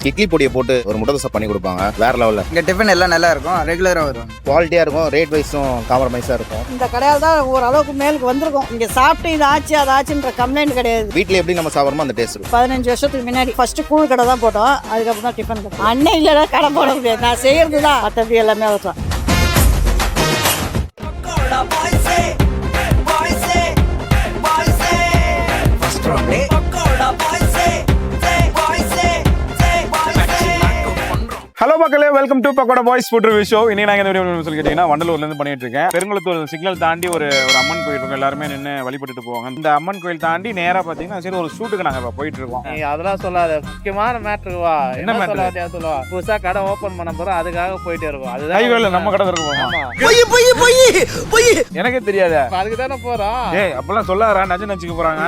இட்லி பொடியை போட்டு ஒரு முட்டை தோசை பண்ணி கொடுப்பாங்க, வேற லெவலில். இங்கே டிஃபன் எல்லாம் நல்லா இருக்கும், ரெகுலராக வரும், குவாலிட்டியாக இருக்கும், ரேட் வைஸும் காம்ப்ரமைஸாக இருக்கும். இந்த கடையால் தான் ஓரளவுக்கு மேலுக்கு வந்திருக்கும். இங்கே சாப்பிட்டு இது ஆச்சு அது ஆச்சுன்ற கம்ப்ளைண்ட் கிடையாது. வீட்டில் எப்படி நம்ம சாப்பிட்றோமோ அந்த டேஸ்ட் இருக்கும். 15 வருஷத்துக்கு முன்னாடி ஃபர்ஸ்ட் கூழ் கடை தான் போட்டோம், அதுக்கப்புறம் தான் டிஃபன் கடை. அன்னை இல்லைனா கடை போட முடியாது, நான் செய்யறது தான் மற்றபடி எல்லாமே அதான். ஹலோ மக்களே, welcome to pakoda boys food review show. இன்னைக்கு நாங்கள் இந்த வீடியோ சொல்லி கேட்டீங்கன்னா வண்டலூர்லேருந்து பண்ணிட்டு இருக்கேன். பெருங்குளத்தூர் சிக்னல் தாண்டி ஒரு அம்மன் கோயில் இருக்கும், எல்லாருமே நின்று வழிபட்டுட்டு போவாங்க. இந்த அம்மன் கோயில் தாண்டி நேராக பார்த்தீங்கன்னா சரி ஒரு ஷூட்டுக்கு நாங்கள் இப்போ போயிட்டு இருக்கோம். அதெல்லாம் சொல்லாத, முக்கியமான மேட்ருக்கு வா. என்ன மேட்ரு சொல்லுவா? புதுசாக கடை ஓப்பன் பண்ண போகிறோம், அதுக்காக போயிட்டே இருக்கோம். அதுதான் ஹைவேல நம்ம கடை இருக்குமா? எனக்கே தெரியாத, அதுக்கு தானே போகிறோம். ஏய் அப்பெல்லாம் சொல்லாரா, நச்சு நச்சுக்க போறாங்க.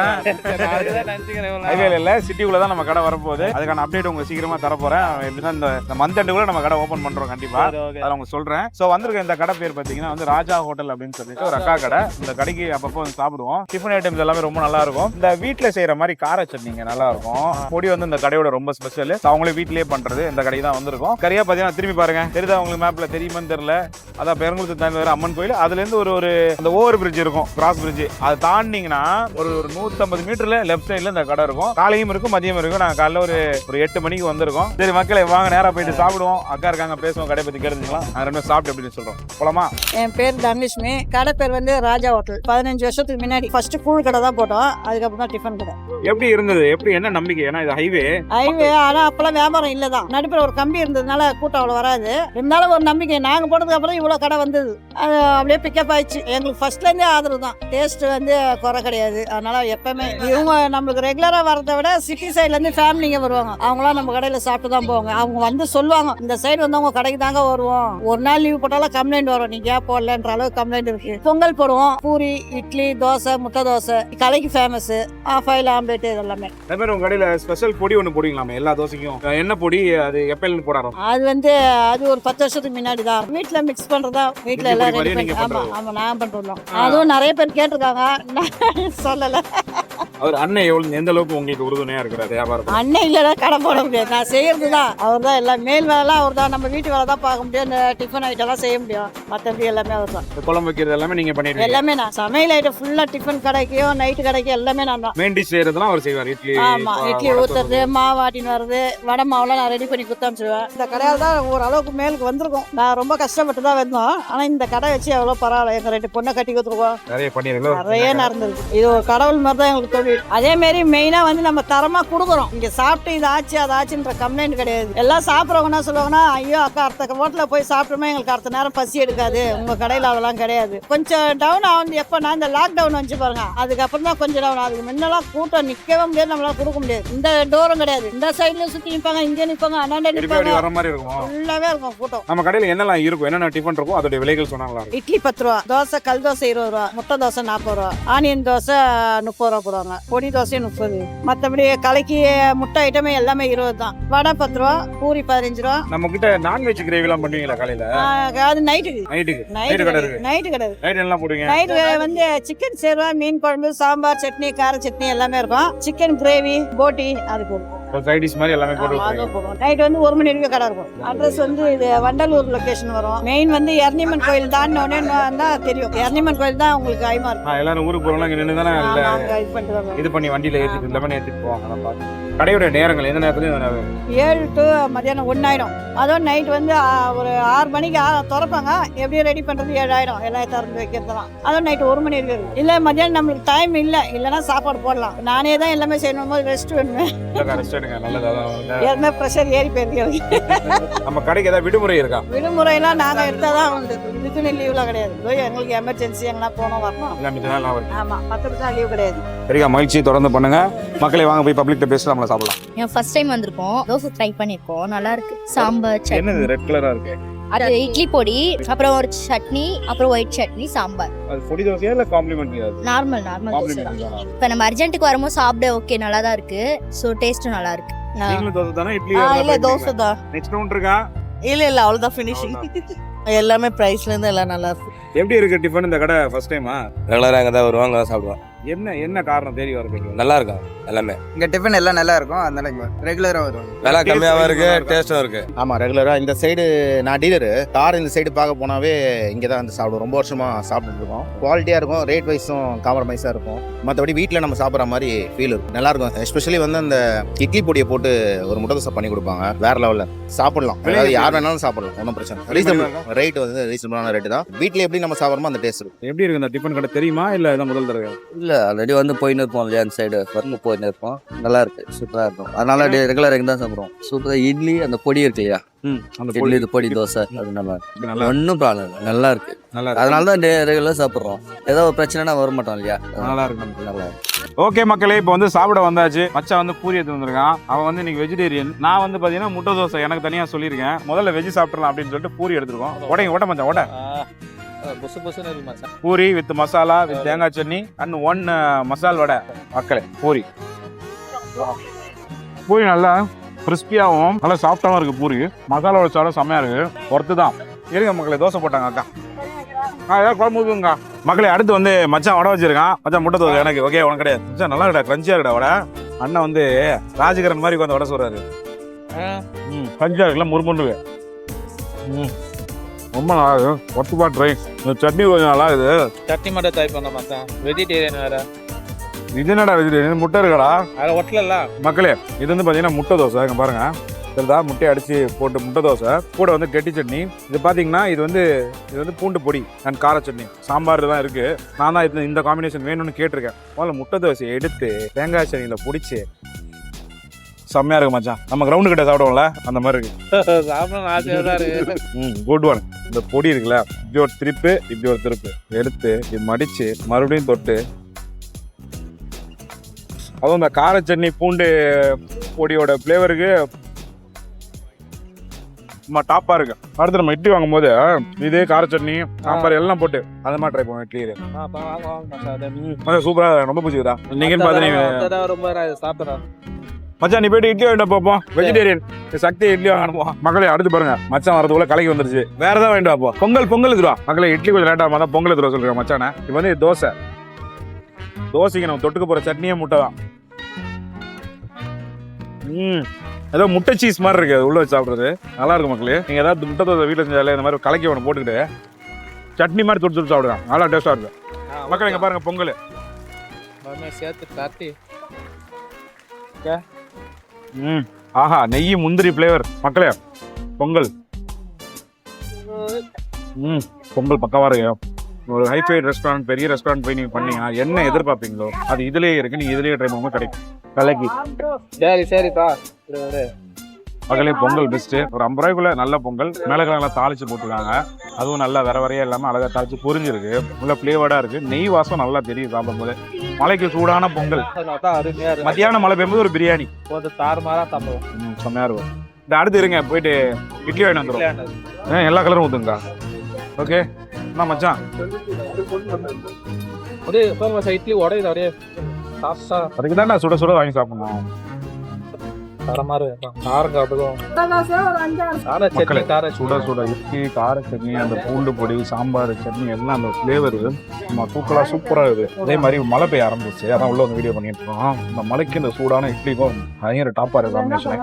ஹைவேல இல்லை, சிட்டிக்குள்ள தான் நம்ம கடை வரப்போகுது. அதுக்கான அப்டேட் உங்களுக்கு சீக்கிரமா தரப்போறேன். எப்படின்னா இந்த மந்த் எண்டுக்குள்ள நம்ம கடை ஓப்பன் பண்றோம் கண்டிப்பா, அதை உங்களுக்கு சொல்றேன். சோ வந்திருக்க இந்த கடை பேர் பாத்தீங்கன்னா வந்து ராஜா ஹோட்டல் அப்படின்னு சொல்லிட்டு ஒரு அக்கா கடை. இந்த கடைக்கு அப்பப்போ வந்து சாப்பிடுவோம். டிஃபன் ஐட்டம்ஸ் எல்லாமே ரொம்ப நல்லா இருக்கும். இந்த வீட்டுல செய்யற மாதிரி கார சட்னிங்க நல்லா இருக்கும். பொடி வந்து இந்த கடையோட ரொம்ப ஸ்பெஷல். அவங்களே வீட்லயே பண்றது. இந்த கடை தான் வந்திருக்கும். கரையா பாத்தீங்கன்னா திரும்பி பாருங்க, தெரியுதா உங்களுக்கு மேப்ல தெரியுமான்னு தெரியல. அதான் பெருங்குளத்து தாண்டி வர அம்மன் கோயில், அதுல இருந்து ஒரு அந்த ஓவர் பிரிட்ஜ் இருக்கும், கிராஸ் பிரிட்ஜ். அதை தாண்டிங்கன்னா ஒரு 150 மீட்டர்ல லெஃப்ட் சைட்ல இந்த கடை இருக்கும். காலையும் இருக்கும், மதியம் இருக்கும். நாங்க காலைல ஒரு 8 மணிக்கு வந்திருக்கோம். சரி மக்களே வாங்க நேரா போயிட்டு சாப்பிடுவோம். அக்கா இருக்காங்க, பேசுவோம், கடை பத்தி கேட்டுங்களா. நான் ரெண்டு சாப்பிட்டு அப்படின்னு சொல்றோம். போலாமா? என் பேர் தனலட்சுமி, கடை பேர் வந்து ராஜா ஹோட்டல். 15 வருஷத்துக்கு முன்னாடி ஃபர்ஸ்ட் கூழ் கடை தான் போட்டோம், அதுக்கப்புறம் தான் டிஃபன் கடை. எப்படி இருந்தது? எப்படி என்ன நம்பிக்கை? ஏன்னா இது ஹைவே. ஆனா அப்பெல்லாம் வியாபாரம் இல்லதான், நடுப்புற ஒரு கம்பி இருந்ததுனால கூட்டம் அவ்வளவு வராது. இருந்தாலும் ஒரு நம்பிக்கை, நாங்க போட்டதுக்கு அப்புறம் இவ்வளவு கடை வந்தது, அது அப்படியே பிக்கப் ஆயிடுச்சு. எங்களுக்கு ஃபர்ஸ்ட்ல இருந்தே ஆதரவு தான். டேஸ்ட் வந்து குறை கிடையாது. அதனால எப்பவுமே இவங்க நம்மளுக்கு ரெகுலரா வரதை விட சிட்டி சைட்ல இருந்து ஃபேமிலிங்க வருவாங்க, அவங்களாம் நம்ம கடையில சாப்பிட்டு தான் போவாங்க. அவங்க வந்து சொல்லுவாங்க, இந்த சைடு வந்து அவங்க கடைக்கு தாங்க வருவோம், ஒரு நாள் லீவ் போட்டாலும் கம்ப்ளைண்ட் வரும், நீங்க ஏன் போடலன்ற அளவுக்கு கம்ப்ளைண்ட் இருக்கு. பொங்கல் போடுவோம், பூரி, இட்லி, தோசை, முட்டை தோசை கலைக்கு ஃபேமஸ், ஆஃப் ஆயில் ஆம்லேட் இதெல்லாமே. அதே மாதிரி உங்க கடையில ஸ்பெஷல் பொடி ஒன்று போடுவீங்களாமே எல்லா தோசைக்கும்? என்ன பொடி அது? எப்பயில போடாரோம்? அது வந்து அது ஒரு 10 வருஷத்துக்கு முன்னாடி தான் வீட்டுல மிக்ஸ் பண்றதா, வீட்டுல எல்லாம் ரெடி பண்ணி. ஆமா ஆமா நான் பண்றோம். அதுவும் நிறைய பேர் கேட்டிருக்காங்க, நான் சொல்லல. அவர் அண்ணன் எவ்வளவு எந்த அளவுக்கு உங்களுக்கு உறுதுணையா இருக்கிறாரு வியாபாரம்? அண்ணன் இல்லைன்னா கடை போட முடியாது, நான் செய்யறது தான். அவர் தான் எல்லாம், மேல் வேலைலாம் அவர் தான், நம்ம வீட்டு வேலை தான் பார்க்க முடியும், இந்த டிஃபன் ஐட்டம் எல்லாம் செய்ய முடியும், மற்றபடி எல்லாமே அவர் தான். குழம்பு வைக்கிறது எல்லாமே நீங்க பண்ணிடுவீங்க? எல்லாமே நான். சமையல் ஐட்டம் ஃபுல்லா டிஃபன் கடைக்கும் நைட்டு கடைக்கும் எல்லாமே நான் தான். மெயின் டிஷ் செய்யறதுலாம் அவர் செய்வார். இட்லி, ஆமா இட்லி ஊத்துறது, மாவு ஆட்டின்னு வர்றது, வடை மாவுலாம் நான் ரெடி பண்ணி குத்தாமிச்சிடுவேன். இந்த கடையால் தான் ஓரளவுக்கு மேலுக்கு வந்திருக்கும். நான் ரொம்ப கஷ்டப்பட்டு தான் வந்தோம், ஆனா இந்த கடை வச்சு எவ்வளவு பரவாயில்ல. எங்க 2 பொண்ணை கட்டி கொடுத்துருக்கோம், நிறைய பண்ணிருக்கோம், நிறைய நடந்திருக்கு. இது ஒரு கடவுள் மாதிரி தான் எங்களுக்கு தொழில். அதே மாதிரி மெயினா வந்து நம்ம தரமா கொடுக்குறோம். இங்க சாப்பிட்டு இது ஆச்சு அது ஆச்சுன்ற கம்ப்ளைண்ட் கிடையாது. எல்லாம் சாப்பிட்றவங்க என்ன சொல்லுவாங்கன்னா, ஐயோ அக்கா அடுத்த ஹோட்டல்ல போய் சாப்பிட்டோமே எங்களுக்கு அடுத்த நேரம் பசி எடுக்காது, உங்க கடையில அதெல்லாம் கிடையாது. கொஞ்சம் டவுன் ஆகுது எப்பன்னா இந்த லாக்டவுன் வந்து பாருங்க, அதுக்கப்புறம் தான் கொஞ்சம் டவுன். அதுக்கு முன்னெல்லாம் கூட்டம் நிக்கவே முடியாது, நம்மளால கொடுக்க முடியாது. இந்த டோரும் கிடையாது, இந்த சைட்லயும் சுத்தி நிற்பாங்க, இங்கே நிற்பாங்க, அண்ணாண்ட நிற்பாங்க, வர மாதிரி இருக்கும். ஃபுல்லாவே இருக்கும் கூட்டம். நம்ம கடையில என்னெல்லாம் இருக்கும், என்னென்ன டிஃபன் இருக்கும், அதோட விலைகள் சொன்னாங்களா? இட்லி 10 ரூபா, தோசை கல் தோசை 20 ரூபா, முட்டை தோசை 40 ரூபா, ஆனியன் தோசை 30 ரூபா போடுவாங்க, பொடி தோசை 30. மற்றபடி கலக்கி முட்டை ஐட்டமே எல்லாமே 20 தான். வடை 10 ரூபா, பூரி 15 ரூபா. நம்ம கிட்ட நான்வெஜ் கிரேவி எல்லாம் பண்ணுவீங்களா காலையில? அது நைட்டுக்கு. நைட்டு கிடையாது. நைட் எல்லாம் போடுவீங்க? நைட் வந்து சிக்கன் சேர்வா, மீன் குழம்பு, சாம்பார், சட்னி, கார சட்னி எல்லாமே இருக்கும். சிக்கன் கிரேவி, போட்டி அது போடும். சைட் டிஷ் மாதிரி எல்லாமே போடுவோம். நைட் வந்து 1 மணி வரைக்கும் கடை இருக்கும். அட்ரஸ் வந்து இது வண்டலூர் லொகேஷன் வரும். மெயின் வந்து எர்னிமன் கோயில் தாண்டின உடனே தான் தெரியும். எர்னிமன் கோயில் தான் உங்களுக்கு ஐமா இருக்கும். எல்லாரும் ஊருக்கு போறவங்க இங்க நின்று தானே இது பண்ணி வண்டியில ஏற்றிட்டு லெமன் ஏற்றிட்டு போவாங்க. கடையோட நேரங்கள் எந்த நேரத்துலையும் 7 to மதியானம் 1 ஆயிடும். அதுவும் நைட் வந்து ஒரு 6 மணிக்கு திறப்பாங்க. எப்படியும் ரெடி பண்றது 7 ஆயிடும், எல்லாம் திறந்து வைக்கிறதுலாம். அதுவும் நைட் 1 மணி இருக்கு. இல்ல மதியானம் நம்மளுக்கு டைம் இல்லைன்னா சாப்பாடு போடலாம். நானே தான் எல்லாமே செய்யணும் போது ரெஸ்ட் வேணுமே. ஏற்கனவே ப்ரெஷர் ஏறி போயிருக்கு. நம்ம கடைக்கு ஏதாவது விடுமுறை இருக்கா? விடுமுறையெல்லாம் நாங்க எடுத்தாதான் உண்டு, இதுக்குன்னு லீவ்லாம் கிடையாது. எங்களுக்கு எமர்ஜென்சி எங்கன்னா போனோம் வரணும். ஆமா, 10 நிமிஷம் லீவ் கிடையாது. சரியா, மகிழ்ச்சி தொடர்ந்து பண்ணுங்க மக்களை. வாங்க போய் பப்ளிக்ட்ட பேசலாம், நம்மள சாப்பிடலாம். ஏன் ஃபர்ஸ்ட் டைம் வந்திருக்கோம், தோசை ட்ரை பண்ணிருக்கோம், நல்லா இருக்கு. சாம்பார் சட்னி. என்னது ரெட் கலரா இருக்கு? அது இட்லி பொடி, அப்புறம் ஒரு சட்னி, அப்புறம் ஒயிட் சட்னி, சாம்பார். அது பொடி தோசையா இல்ல காம்ப்ளிமென்ட்ரியா? நார்மல் தோசை தான். இப்போ நம்ம அர்ஜென்ட்டுக்கு வரும்போது சாப்பிட ஓகே நல்லா தான் இருக்கு. சோ டேஸ்டும் நல்லா இருக்கு. நீங்களும் தோசை தானா? இட்லி இல்ல தோசை தான். நெக்ஸ்ட் ரவுண்ட் இருக்கா? இல்ல அவ்வளவுதான் ஃபினிஷிங். எல்லாமே பிரைஸ்ல இருந்து எல்லாம் நல்லா இருக்கு. எப்படி இருக்கு டிஃபன் இந்த கடை? ஃபர்ஸ்ட் டைமா? ரெகுலராக அங்கே தான் வருவாங்க, அங்கே தான் சாப்பிடுவோம். என்ன காரணம் தேடி வரதுக்கு? நல்லா இருக்கும், எல்லாமே. இங்க டிஃபன் எல்லாம் நல்லா இருக்கும், அதனால இங்க ரெகுலரா வருவாங்க. விலை கம்மியாகவும் இருக்கு, டேஸ்டும் இருக்கு. ஆமா ரெகுலரா இந்த சைடு நான் டீலரு கார் இந்த சைடு பார்க்க போனாவே இங்கே தான் வந்து சாப்பிடுவோம். ரொம்ப வருஷமா சாப்பிட்டுட்டு இருக்கோம். குவாலிட்டியா இருக்கும், ரேட் வைஸும் காம்ப்ரமைஸா இருக்கும். மற்றபடி வீட்டில் நம்ம சாப்பிட்ற மாதிரி ஃபீல் இருக்கும், நல்லா இருக்கும். எஸ்பெஷலி வந்து அந்த இட்லி பொடியை போட்டு ஒரு முட்டை தோசை பண்ணி கொடுப்பாங்க, வேற லெவலில் சாப்பிடலாம். அதாவது யார் வேணாலும் சாப்பிடலாம், ஒன்றும் பிரச்சனை. ரீசனபிள் ரேட் வந்து ரீசனபிளான ரேட்டு தான். வீட்டில் எப்படி நம்ம சாப்பிட்றோமோ அந்த டேஸ்ட் இருக்கும். எப்படி இருக்கு இந்த டிஃபன் கடை தெரியுமா இல்லை இதான் முதல் தடவை? இல்லை ஆல்ரெடி வந்து போயின்னு இருப்போம் இல்லையா, அந்த சைடு ஒர்க்கு போயின்னு இருப்போம். நல்லா இருக்கு, சூப்பராக இருக்கும். அதனால ரெகுலர் எங்கே தான் சாப்பிடுவோம். சூப்பராக இட்லி அந்த பொடி இருக்கு இல்லையா, அந்த இட்லி இது பொடி தோசை அது நல்லா நல்லா ஒன்றும் ப்ராப்ளம் இல்லை, நல்லா இருக்கு. நல்லா அதனால தான் ரெகுலராக சாப்பிட்றோம். ஏதோ ஒரு பிரச்சனைனா வர மாட்டோம் இல்லையா, நல்லா இருக்கு. நல்லா ஓகே மக்களே, இப்போ வந்து சாப்பிட வந்தாச்சு. மச்சான் வந்து பூரி எடுத்து வந்திருக்கான். அவன் வந்து இன்னைக்கு வெஜிடேரியன். நான் வந்து பார்த்தீங்கன்னா முட்டை தோசை எனக்கு தனியாக சொல்லியிருக்கேன். முதல்ல வெஜ் சாப்பிடலாம் அப்படின்னு சொல்லிட்டு பூரி எடுத்துருக்கோம். ஓட மச்சான் ஓட புசு புசுன்னு இருக்கு மச்சான். பூரி வித் மசாலா வித் தேங்காய் சட்னி அண்ட் 1 மசால் வடை. மக்களே பூரி நல்லா கிறிஸ்பியாகவும் நல்லா சாஃப்டாகவும் இருக்குது. பூரி மசாலா வச்சாலும் செம்மையாக இருக்குது, ஒர்த்து தான். இருங்க மக்களே, தோசை போட்டாங்க அக்கா. ஏதாவது குழம்பு ஊற்றுங்க மக்களே. அடுத்து வந்து மச்சான் வடை வச்சிருக்கான். மச்சான் முட்டை தோசை எனக்கு ஓகே, உனக்கு கிடையாது மச்சான். நல்லா இருக்கா, கிரன்ச்சியாக இருக்கா வடை. அண்ணன் வந்து ராஜகிரன் மாதிரி வந்து வடை சொல்கிறாரு. கிரன்ச்சியாக இருக்குல்ல, முறுமுறு. ரொம்ப நல்லா இருக்கு, ஒத்துப்பா ட்ரை. இந்த சட்னி கொஞ்சம் நல்லா இருக்குது. சட்னி மட்டும் ட்ரை பண்ண மச்சான், வெஜிடேரியன் வேற. இது என்னடா வெஜிடேரியன், முட்டை இருக்கடா அதில் ஒட்டல. மக்களே இது வந்து பார்த்தீங்கன்னா முட்டை தோசை. இங்கே பாருங்க, சரிதா, முட்டையை அடித்து போட்டு முட்டை தோசை கூட வந்து கெட்டி சட்னி. இது பார்த்தீங்கன்னா இது வந்து பூண்டு பொடி அண்ட் கார சட்னி, சாம்பார் தான் இருக்குது. நான் தான் இந்த காம்பினேஷன் வேணும்னு கேட்டிருக்கேன். முதல்ல முட்டை தோசையை எடுத்து தேங்காய் சட்னியில் பிடிச்சி செம்மையாக இருக்கு மச்சான். நம்ம கிரவுண்டு கிட்ட சாப்பிடுவோம்ல அந்த மாதிரி இருக்கு. சாப்பிடணும் ஆசையாக தான் இருக்கு. Good one. இந்த பொடி இருக்குல்ல, இப்படி ஒரு திருப்பு இப்படி ஒரு திருப்பு எடுத்து இப்படி மடித்து மறுபடியும் தொட்டு, அதுவும் இந்த கார சட்னி பூண்டு பொடியோட ஃப்ளேவருக்கு நம்ம டாப்பாக இருக்கு. அடுத்து நம்ம இட்லி வாங்கும் போது இதே கார சட்னி சாம்பார் எல்லாம் போட்டு அது மாதிரி ட்ரை பண்ணுவோம். இட்லி சூப்பராக ரொம்ப பிடிச்சிருக்கா. நீங்கன்னு பார்த்தீங்கன்னா ரொம்ப சாப்பிட்றேன் மச்சான். நீ போயிட்டு இட்லி வாங்கிட்டு பார்ப்போம், வெஜிடேரியன் சக்தி இட்லி வாங்கணும் மக்களே. அடுத்து பாருங்க, மச்சான் வரதுக்குள்ள கலைக்கு வந்துருச்சு. வேற ஏதாவது வாங்கிட்டு வாப்போம். பொங்கல் எடுத்துருவா மக்களே. இட்லி கொஞ்சம் லேட்டாக தான் பொங்கல் எடுத்துருவா சொல்றேன் மச்சானே. இப்போ வந்து தோசைக்கு நம்ம தொட்டுக்க போற சட்னியே முட்டை தான். ஏதோ முட்டை சீஸ் மாதிரி இருக்கு, உள்ள வச்சு சாப்பிட்றது நல்லா இருக்கும் மக்களே. நீங்க ஏதாவது முட்டை தோசை வீட்டில் செஞ்சாலே இந்த மாதிரி கலக்கி ஒன்று போட்டுக்கிட்டு சட்னி மாதிரி தொட்டு சாப்பிடுவேன், நல்லா டேஸ்டா இருக்கு மக்கள். இங்க பாருங்க பொங்கல் சேர்த்து காட்டி. ஆஹா, நெய் முந்திரி ஃப்ளேவர் மக்களே. பொங்கல் பொங்கல் பக்கவா இருக்கு. ஒரு ஹைஃபை ரெஸ்டாரண்ட், பெரிய ரெஸ்டாரண்ட் போய் நீங்கள் பண்ணீங்கன்னா என்ன எதிர்பார்ப்பீங்களோ அது இதுலேயே இருக்குது. நீங்கள் இதுலேயே ட்ரை பண்ணும்போது கிடைக்கும். கலக்கி சரிப்பா. மக்களே பொங்கல் பெஸ்ட்டு. ஒரு 50 ரூபாய்க்குள்ள நல்ல பொங்கல். மிளகாலாம் தாளிச்சு போட்டுருக்காங்க, அதுவும் நல்லா வர வரையே இல்லாமல் அழகாக தாளிச்சு பொரிஞ்சிருக்கு. உள்ள ஃப்ளேவர்டாக இருக்குது, நெய் வாசம் நல்லா தெரியும் சாப்பிடும்போது. மலைக்கு சூடான பொங்கல், மத்தியானம் மழை பெய்யும்போது ஒரு பிரியாணி தாறுமாறா சாப்பிடுவோம், செம்மையாக இருக்கும். இந்த அடுத்து இருங்க போயிட்டு இட்லி வாங்கிட்டு வந்துடும். எல்லா கலரும் ஊற்றுங்கக்கா. ஓகே என்ன மச்சான், இட்லி உடையுது அப்படியே. அதுக்கு தான் நான் சுட சுட வாங்கி சாப்பிடணும். சுட சுட இட்லி, கார சட்னி, அந்த பூண்டு பொடி, சாம்பார் சட்னி எல்லாம் அந்த ஃப்ளேவர் நம்ம சூப்பராக இருக்குது. அதே மாதிரி மழை பெய்ய ஆரம்பிச்சு, அதான் உள்ள வந்து வீடியோ பண்ணிட்டு இருக்கோம். இந்த மலைக்கு இந்த சூடான இட்லிக்கும் பயங்கர டாப்பாக இருக்குது காம்பினேஷன்.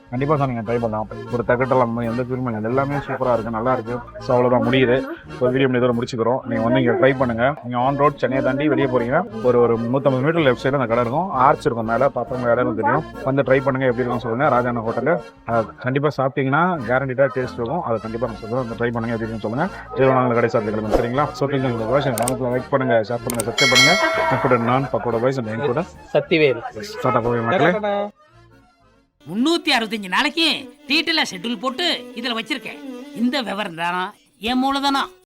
கண்டிப்பாக சார் நீங்கள் ட்ரை பண்ணலாம். ஒரு தக்கட்டெல்லாம் எந்த திரும்ப எல்லாமே சூப்பராக இருக்குது, நல்லா இருக்குது. ஸோ அவ்வளோதான் முடியுது. ஸோ வீடியோ இதோட முடிச்சுக்கிறோம். நீங்கள் வந்து இங்கே ட்ரை பண்ணுங்கள். நீங்கள் ஆன் ரோட் சென்னையை தாண்டி வெளியே போகிறீங்க, ஒரு 150 மீட்டர் லெஃப்ட் சைடு அந்த கடை இருக்கும். ஆர்ச் இருக்கும் மேலே, பார்த்தவங்க இடம் தெரியும். வந்து ட்ரை பண்ணுங்கள், எப்படி இருக்குன்னு சொல்லுங்கள். ராஜான ஹோட்டலில் கண்டிப்பாக சாப்பிட்டீங்கன்னா கேரண்டிடாக டேஸ்ட் இருக்கும். அதை கண்டிப்பாக நான் சொல்லுவேன். அந்த ட்ரை பண்ணுங்கள், எப்படி இருக்குன்னு சொல்லுங்கள். இது நாங்கள் கடை சாப்பிட்டு சரிங்களா? ஸோ இந்த வாய்ஸ் சேனலுக்கு லைக் பண்ணுங்கள், ஷேர் பண்ணுங்கள், சப்ஸ்கிரைப் பண்ணுங்கள். கூட நான் பக்கோட வாய்ஸ் என் கூட சக்திவேல் ஸ்டார்ட் ஆக மக்களே. 365 நாளைக்கு டீட்டெயிலாக ஷெட்யூல் போட்டு இதில் வச்சிருக்கேன். இந்த விவரம் தானா என் மூலதானா?